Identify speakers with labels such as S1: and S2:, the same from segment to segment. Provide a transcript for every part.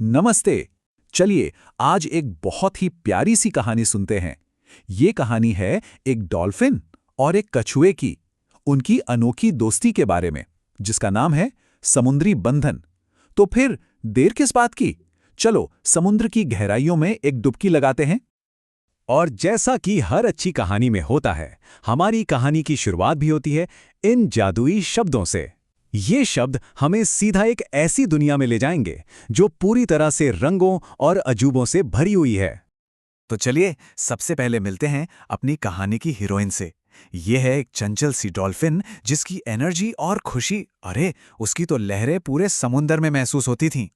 S1: नमस्ते। चलिए आज एक बहुत ही प्यारी सी कहानी सुनते हैं। ये कहानी है एक डॉल्फिन और एक कछुए की, उनकी अनोखी दोस्ती के बारे में, जिसका नाम है समुद्री बंधन। तो फिर देर किस बात की, चलो समुद्र की गहराइयों में एक डुबकी लगाते हैं।
S2: और जैसा कि हर अच्छी कहानी में होता है, हमारी कहानी की शुरुआत भी होती है इन जादुई शब्दों से। ये शब्द हमें सीधा एक ऐसी दुनिया में ले जाएंगे जो पूरी तरह से रंगों और अजूबों से भरी हुई है।
S3: तो चलिए सबसे पहले मिलते हैं अपनी कहानी की हीरोइन से। ये है एक चंचल सी डॉल्फिन जिसकी एनर्जी और खुशी, अरे उसकी तो लहरें पूरे समुंदर में महसूस होती थीं।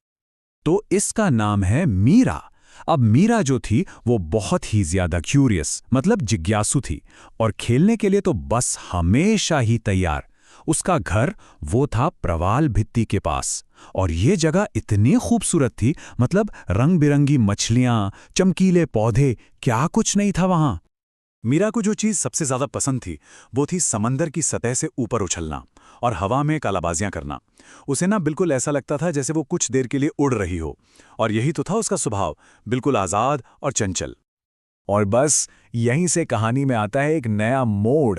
S2: तो इसका नाम है मीरा। अब मीरा जो थी वो बहुत ही ज्यादा क्यूरियस, मतलब जिज्ञासु थी, और खेलने के लिए तो बस हमेशा ही तैयार। उसका घर वो था प्रवाल भित्ति के पास, और ये जगह इतनी खूबसूरत थी, मतलब रंग बिरंगी मछलियां, चमकीले पौधे, क्या कुछ नहीं था वहां।
S3: मीरा को जो चीज़ सबसे ज़्यादा पसंद थी वो थी समंदर की सतह से ऊपर उछलना और हवा में कालाबाजियां करना। उसे ना बिल्कुल ऐसा लगता था जैसे वो कुछ देर के लिए उड़ रही हो, और यही तो था उसका स्वभाव, बिल्कुल आज़ाद और चंचल।
S2: और बस यहीं से कहानी में आता है एक नया मोड़,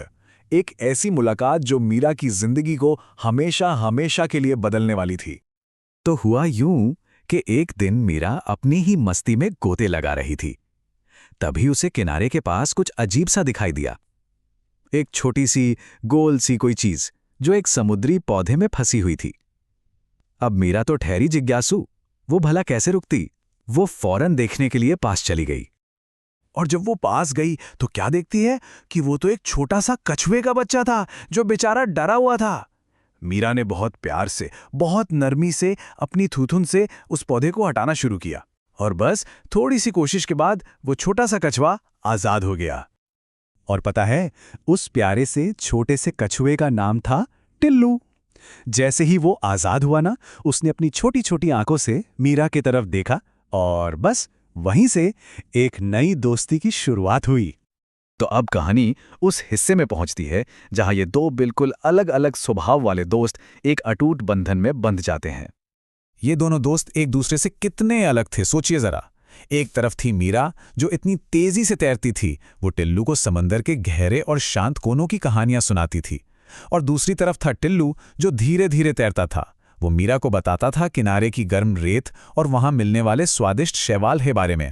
S2: एक ऐसी मुलाकात जो मीरा की जिंदगी को हमेशा हमेशा के लिए बदलने वाली थी।
S3: तो हुआ यूं कि एक दिन मीरा अपनी ही मस्ती में गोते लगा रही थी। तभी उसे किनारे के पास कुछ अजीब सा दिखाई दिया। एक छोटी सी गोल सी कोई चीज जो एक समुद्री पौधे में फंसी हुई थी। अब मीरा तो ठहरी जिज्ञासु, वो भला कैसे रुकती। वो फौरन देखने के लिए पास चली गई। और जब वो पास गई तो क्या देखती है कि वो तो एक छोटा सा कछुए का बच्चा था जो बेचारा डरा हुआ था। मीरा ने बहुत प्यार से, बहुत नरमी से अपनी थूथुन से उस पौधे को हटाना शुरू किया, और बस थोड़ी सी कोशिश के बाद वो छोटा सा कछुआ आजाद हो गया।
S2: और पता है, उस प्यारे से छोटे से कछुए का नाम था टिल्लू। जैसे ही वो आजाद हुआ ना, उसने अपनी छोटी छोटी आंखों से मीरा की तरफ देखा, और बस वहीं से एक नई दोस्ती की शुरुआत हुई।
S3: तो अब कहानी उस हिस्से में पहुंचती है जहां ये दो बिल्कुल अलग अलग स्वभाव वाले दोस्त एक अटूट बंधन में बंध जाते हैं।
S1: ये दोनों दोस्त एक दूसरे से कितने अलग थे, सोचिए जरा। एक तरफ थी मीरा जो इतनी तेजी से तैरती थी, वो टिल्लू को समंदर के गहरे और शांत कोनों की कहानियां सुनाती थी। और दूसरी तरफ था टिल्लू जो धीरे धीरे तैरता था। वो मीरा को बताता था किनारे की गर्म रेत और वहां मिलने वाले स्वादिष्ट शैवाल के बारे में।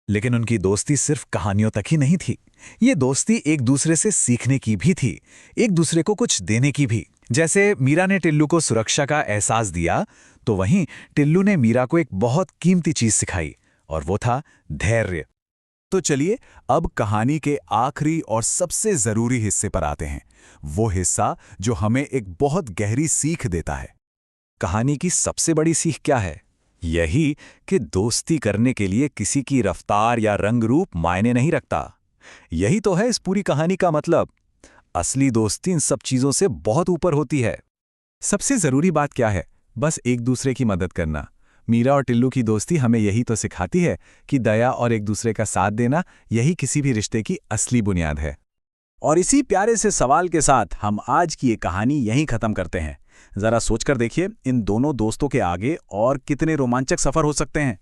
S3: लेकिन उनकी दोस्ती सिर्फ कहानियों तक ही नहीं थी। ये दोस्ती एक दूसरे से सीखने की भी थी, एक दूसरे को कुछ देने की भी। जैसे मीरा ने टिल्लू को सुरक्षा का एहसास दिया, तो वहीं टिल्लू ने मीरा को एक बहुत कीमती चीज सिखाई, और वो था धैर्य।
S1: तो चलिए अब कहानी के आखिरी और सबसे जरूरी हिस्से पर आते हैं, वो हिस्सा जो हमें एक बहुत गहरी सीख देता है।
S3: कहानी की सबसे बड़ी सीख क्या है? यही कि दोस्ती करने के लिए किसी की रफ्तार या रंग रूप मायने नहीं रखता। यही तो है इस पूरी कहानी का मतलब। असली दोस्ती इन सब चीजों से बहुत ऊपर होती है।
S1: सबसे जरूरी बात क्या है? बस एक दूसरे की मदद करना। मीरा और टिल्लू की दोस्ती हमें यही तो सिखाती है कि दया और एक दूसरे का साथ देना, यही किसी भी रिश्ते की असली बुनियाद है। और इसी प्यारे से सवाल के साथ हम आज की ये कहानी यहीं खत्म करते हैं। जरा सोचकर देखिए, इन दोनों दोस्तों के आगे और कितने रोमांचक सफर हो सकते हैं।